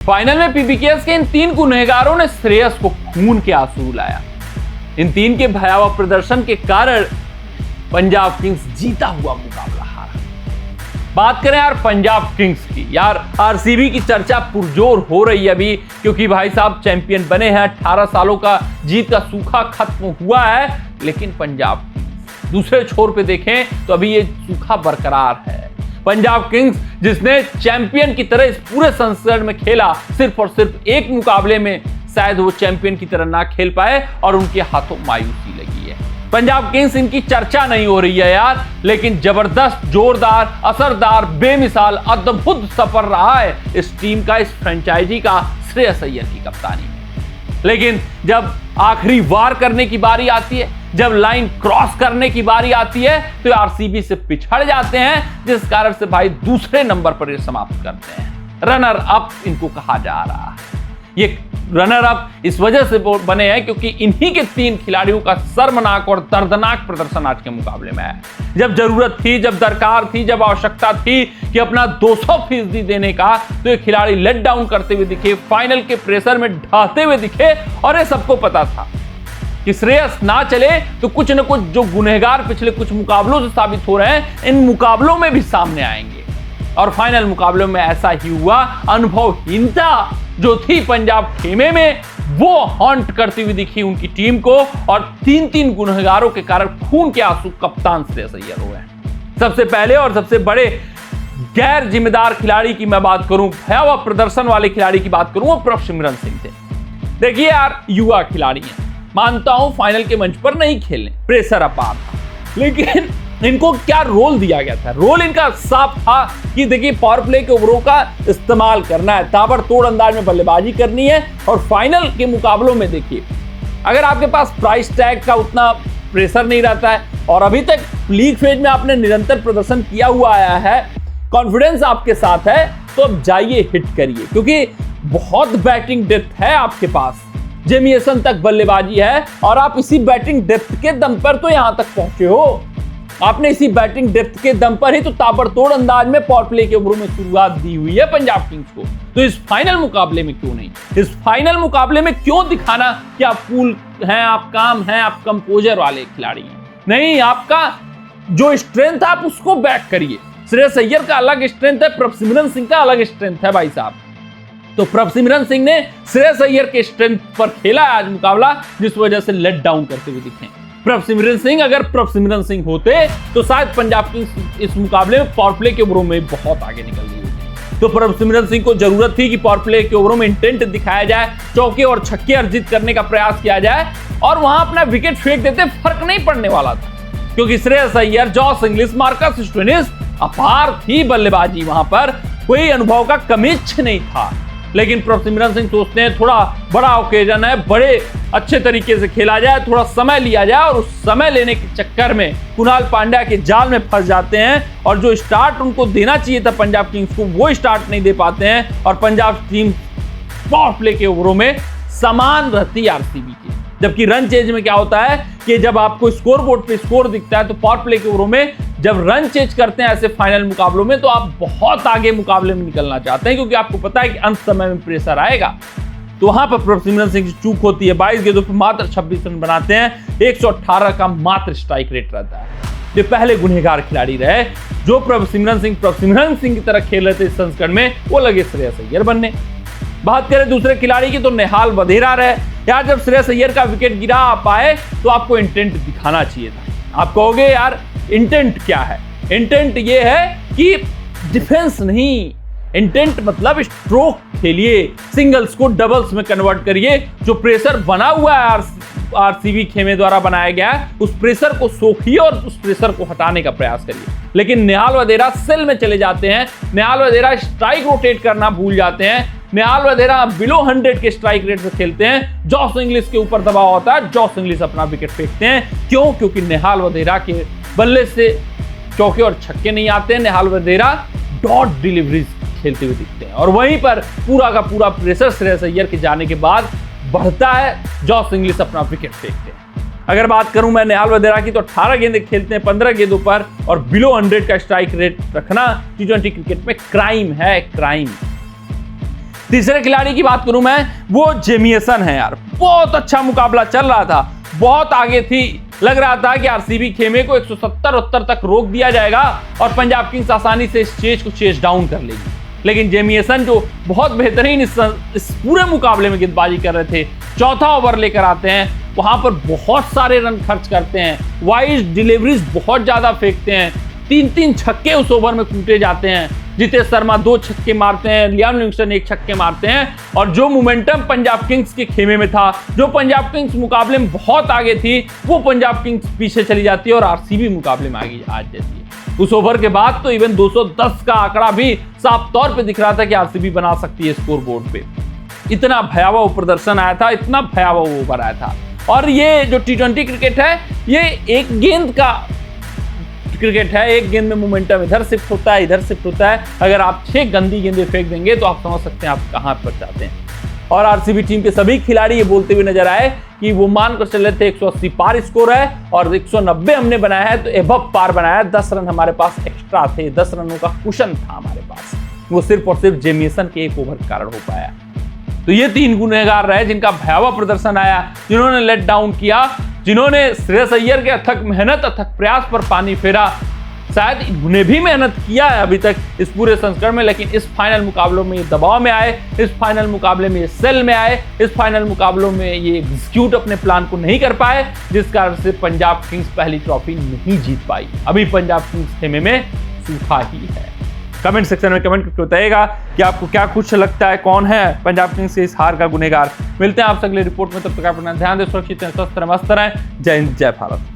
Final में PBKS के इन 3 गुनहगारों ने श्रेयस को खून के आंसू रुलाया। इन 3 के भयावह प्रदर्शन के कारण पंजाब किंग्स जीता हुआ मुकाबला हारा। बात करें यार पंजाब किंग्स की, यार आरसीबी की चर्चा पुरजोर हो रही है अभी, क्योंकि भाई साहब चैंपियन बने हैं, 18 सालों का जीत का सूखा खत्म हुआ है। लेकिन पंजाब दूसरे छोर पे देखें तो अभी ये सूखा बरकरार है। पंजाब किंग्स जिसने चैंपियन की तरह इस पूरे संस्करण में खेला, सिर्फ और सिर्फ एक मुकाबले में शायद वो चैंपियन की तरह ना खेल पाए और उनके हाथों मायूसी लगी है। पंजाब किंग्स इनकी चर्चा नहीं हो रही है यार, लेकिन जबरदस्त, जोरदार, असरदार, बेमिसाल, अद्भुत सफर रहा है इस टीम का, इस फ्रेंचाइजी का श्रेयस अय्यर की कप्तानी में। लेकिन जब आखिरी वार करने की बारी आती है, जब लाइन क्रॉस करने की बारी आती है, तो आरसीबी से पिछड़ जाते हैं, जिस कारण से भाई दूसरे नंबर पर ये समाप्त करते हैं। रनर अप इनको कहा जा रहा है। ये रनर अप इस वजह से बने हैं क्योंकि इन्हीं के 3 खिलाड़ियों का शर्मनाक और दर्दनाक प्रदर्शन आज के मुकाबले में है। जब जरूरत थी, जब दरकार थी, जब आवश्यकता थी कि अपना 200% देने का, तो ये खिलाड़ी लेट डाउन करते हुए दिखे, फाइनल के प्रेशर में ढहते हुए दिखे। और ये सबको पता था कि श्रेयस ना चले तो कुछ न कुछ जो गुनहगार पिछले कुछ मुकाबलों से साबित हो रहे हैं, इन मुकाबलों में भी सामने आएंगे। और फाइनल मुकाबलों में ऐसा ही हुआ। अनुभवहीनता जो थी पंजाब खेमे में, वो हॉन्ट करती हुई दिखी उनकी टीम को, और 3 गुनहगारों के कारण खून के आंसू कप्तान श्रेयस अय्यर हुए हैं। सबसे पहले और सबसे बड़े गैर जिम्मेदार खिलाड़ी की मैं बात करूं, भयावह प्रदर्शन वाले खिलाड़ी की बात करूं, वो प्रभसिमरन सिंह थे। देखिए यार, युवा खिलाड़ी हैं, मानता हूं फाइनल के मंच पर नहीं खेलने, प्रेशर अपार था, लेकिन इनको क्या रोल दिया गया था? रोल इनका साफ था कि देखिए पावर प्ले के ओवरों का इस्तेमाल करना है, ताबड़तोड़ अंदाज में बल्लेबाजी करनी है। और फाइनल के मुकाबलों में देखिए, अगर आपके पास प्राइस टैग का उतना प्रेशर नहीं रहता है और अभी तक लीग फेज में आपने निरंतर प्रदर्शन किया हुआ आया है, कॉन्फिडेंस आपके साथ है, तो अब जाइए हिट करिए, क्योंकि बहुत बैटिंग डेप्थ है आपके पास। जेमिसन तक बल्लेबाजी है और आप इसी बैटिंग डेप्थ के दम पर तो यहां तक पहुंचे हो। आपने इसी बैटिंग डेप्थ के दम पर ही तो ताबड़तोड़ अंदाज में पावर प्ले के ओवरों में शुरुआत दी हुई है पंजाब किंग्स को। तो इस फाइनल मुकाबले में क्यों नहीं? इस फाइनल मुकाबले में क्यों दिखाना कि आप कूल हैं, आप काम हैं, आप कंपोजर वाले खिलाड़ी हैं? नहीं, आपका जो स्ट्रेंथ है आप उसको बैक करिए। श्रेयस अय्यर का अलग स्ट्रेंथ है, प्रभसिमरन सिंह का अलग स्ट्रेंथ है भाई साहब। तो प्रभसिमरन सिंह ने श्रेयस अय्यर के स्ट्रेंथ पर खेला आज मुकाबला, जिस वजह से लेट डाउन करते हुए दिखे। प्रभसिमरन सिंह अगर प्रभसिमरन सिंह होते तो शायद पंजाब किंग्स इस मुकाबले में पावर प्ले के ओवरों में बहुत आगे निकल गई होती। तो प्रभसिमरन सिंह को जरूरत थी कि पावर प्ले के ओवरों में इंटेंट दिखाया जाए, चौके और छक्के अर्जित करने का प्रयास किया जाए, और वहां अपना विकेट फेंक देते, फर्क नहीं पड़ने वाला था, क्योंकि Shreyas Iyer, Jos English, Marcus Stoinis, अपार थी बल्लेबाजी, वहां पर कोई अनुभव का कमिच नहीं था। लेकिन प्रभसिमरन सिंह सोचते हैं थोड़ा बड़ा ओकेजन है, बड़े अच्छे तरीके से खेला जाए, थोड़ा समय लिया जाए, और उस समय लेने के चक्कर में कुणाल पांड्या के जाल में फंस जाते हैं, और जो स्टार्ट उनको देना चाहिए था पंजाब किंग्स को, वो स्टार्ट नहीं दे पाते हैं, और पंजाब टीम पावर प्ले के ओवरों में समान रहती आरसीबी की। जबकि रन चेज में क्या होता है कि जब आपको स्कोर बोर्ड पे स्कोर दिखता है, तो पावर प्ले के ओवरों में जब रन चेंज करते हैं ऐसे फाइनल मुकाबलों में, तो आप बहुत आगे मुकाबले में निकलना चाहते हैं, क्योंकि आपको पता है कि अंत समय में प्रेशर आएगा। तो वहां पर प्रभसिमरन सिंह की चूक होती है। 22 गेंदों पर मात्र 26 रन बनाते हैं, 118 का मात्र स्ट्राइक रेट रहता है। ये पहले गुनहगार खिलाड़ी रहे जो प्रभसिमरन सिंह की तरह खेल रहे थे इस संस्करण में, वो लगे श्रेयस अय्यर बनने। बात करें दूसरे खिलाड़ी की तो नेहाल वधेरा रहे। यार जब श्रेयस अय्यर का विकेट गिरा आप आए, तो आपको इंटेंट दिखाना चाहिए था। आप कहोगे यार इंटेंट क्या है? इंटेंट ये है कि डिफेंस नहीं, इंटेंट मतलब स्ट्रोक खेलिए, सिंगल्स को डबल्स में कन्वर्ट करिए। जो प्रेशर बना हुआ है आरसीबी खेमे द्वारा बनाया गया है, उस प्रेशर को सोखिए और उस प्रेशर को हटाने का प्रयास करिए। लेकिन नेहाल वधेरा सेल में चले जाते हैं, नेहाल वधेरा स्ट्राइक रोटेट करना भूल जाते हैं, नेहाल वधेरा बिलो 100 के स्ट्राइक रेट से खेलते हैं। जॉस इंग्लिश के ऊपर दबाव होता है, जॉस इंग्लिश अपना विकेट फेंकते हैं। क्यों? क्योंकि नेहाल वधेरा के बल्ले से चौके और छक्के नहीं आते हैं। नेहाल वधेरा डॉट डिलीवरीज खेलते हुए दिखते हैं, और वहीं पर पूरा का पूरा प्रेशर श्रेयस अय्यर के जाने के बाद बढ़ता है। जॉस इंग्लिश अपना विकेट फेंकते हैं। अगर बात करूं मैं नेहाल वधेरा की, तो 18 गेंदें खेलते हैं 15 गेंदों पर, और बिलो 100 का स्ट्राइक रेट रखना T20 क्रिकेट में क्राइम है, क्राइम। तीसरे खिलाड़ी की बात करूं मैं, वो जेमिसन है यार। बहुत अच्छा मुकाबला चल रहा था, बहुत आगे थी, लग रहा था कि आरसीबी खेमे को 170-72 तक रोक दिया जाएगा और पंजाब किंग्स आसानी से इस चेज को चेज डाउन कर लेगी। लेकिन जेमिसन जो बहुत बेहतरीन इस पूरे मुकाबले में गेंदबाजी कर रहे थे, चौथा ओवर लेकर आते हैं, वहां पर बहुत सारे रन खर्च करते हैं, वाइड डिलीवरीज बहुत ज्यादा फेंकते हैं, 3-3 छक्के उस ओवर में कूटे जाते हैं। जितेश शर्मा 2 छक्के मारते हैं, लियाम लिविंगस्टन 1 छक्के मारते हैं और जो मोमेंटम पंजाब किंग्स के खेमे में था, जो पंजाब किंग्स मुकाबले में बहुत आगे थी, वो पंजाब किंग्स पीछे चली जाती है और आरसीबी मुकाबले में आगे आ जाती है। उस ओवर के बाद तो इवन 210 का आंकड़ा भी साफ तौर पे दिख रहा था कि आरसीबी बना सकती है स्कोर बोर्ड पे। इतना भयावह प्रदर्शन आया था, इतना भयावह ओवर आया था। और ये जो T20 क्रिकेट है, ये एक गेंद का क्रिकेट है, एक गेंद में मोमेंटम इधर शिफ्ट होता है, इधर शिफ्ट होता है। अगर आप 6 गंदी गेंदें फेंक देंगे तो आप समझ सकते हैं आप कहां पर जाते हैं। और आरसीबी टीम के सभी खिलाड़ी ये बोलते हुए नजर आए कि वो मानकर चल रहे थे 180 पार स्कोर है और 190 हमने बनाया है, तो एबव पार बनाया है। 10 रन हमारे पास एक्स्ट्रा थे, 10 रनों का कुशन था हमारे पास, वो सिर्फ और सिर्फ जेमिसन के एक ओवर के कारण हो पाया। तो ये 3 गुनहगार रहे जिनका भयावह प्रदर्शन आया, जिन्होंने लेट डाउन किया, जिन्होंने श्रेयस अय्यर के अथक मेहनत, अथक प्रयास पर पानी फेरा। शायद इन्होंने भी मेहनत किया है अभी तक इस पूरे संस्करण में, लेकिन इस फाइनल मुकाबलों में ये दबाव में आए, इस फाइनल मुकाबले में ये सेल में आए, इस फाइनल मुकाबलों में ये एग्जीक्यूट अपने प्लान को नहीं कर पाए, जिस कारण से पंजाब किंग्स पहली ट्रॉफी नहीं जीत पाई। अभी पंजाब किंग्स खेमे में सूखा ही है। कमेंट सेक्शन में कमेंट करके बताइएगा कि आपको क्या कुछ लगता है, कौन है पंजाब किंग्स के इस हार का गुनहगार। मिलते हैं आपसे अगली रिपोर्ट में, तब तक अपना ध्यान दें, सुरक्षित रहें, स्वस्थ रहें, मस्त रहें। जय हिंद, जय भारत।